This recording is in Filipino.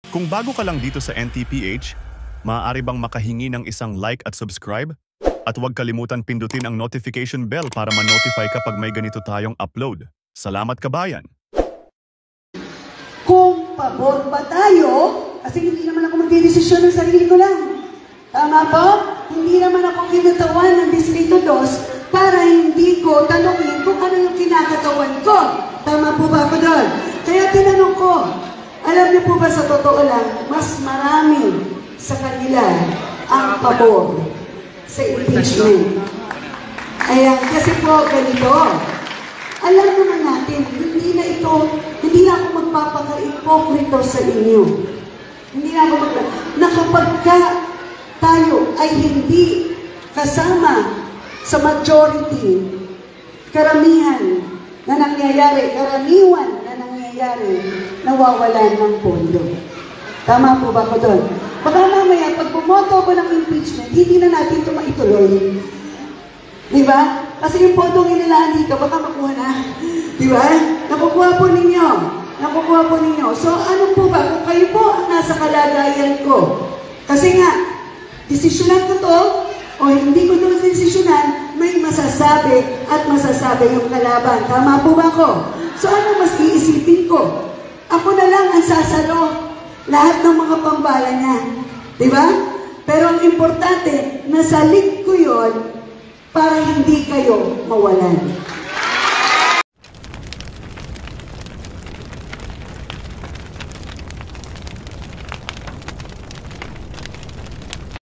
Kung bago ka lang dito sa NTPH, maaari bang makahingi ng isang like at subscribe? At huwag kalimutan pindutin ang notification bell para ma-notify kapag may ganito tayong upload. Salamat kabayan! Kung pabor ba tayo, kasi hindi naman ako magdidesisyon ng sarili ko lang. Tama po? Hindi naman ako kinutawan ng Distrito 2 para hindi ko tanongin kung ano yung kinakatawan ko. Tama po ba ako doon? Kaya tinanong ko, alam niyo po ba sa totoo lang, mas marami sa kanila ang pabor sa impeachment. Ayan, kasi po ganito. Alam naman natin, hindi na ako magpapaka-ipokrito sa inyo. Hindi na ako na kapag tayo ay hindi kasama sa majority, karamihan na nangyayari, karaniwan na nangyayari, nawawalan ng pondo. Tama po ba ko doon? Baka mamaya, pag bumoto ko ng impeachment, hindi na natin ito maituloy. Di ba? Kasi yung podong inilaan dito, baka makuha na. Di ba? Nakukuha po ninyo. Nakukuha po ninyo. So, ano po ba? Kung kayo po ang nasa kalagayan ko, kasi nga, desisyonan ko to, o hindi ko to desisyonan, may masasabi at masasabi yung kalaban. Tama po ba ko? So, ano mas iisipin ko? Ako na lang ang sasalo lahat ng mga pambala niya. Di ba? Pero ang importante, nasalig ko yon para hindi kayo mawalan.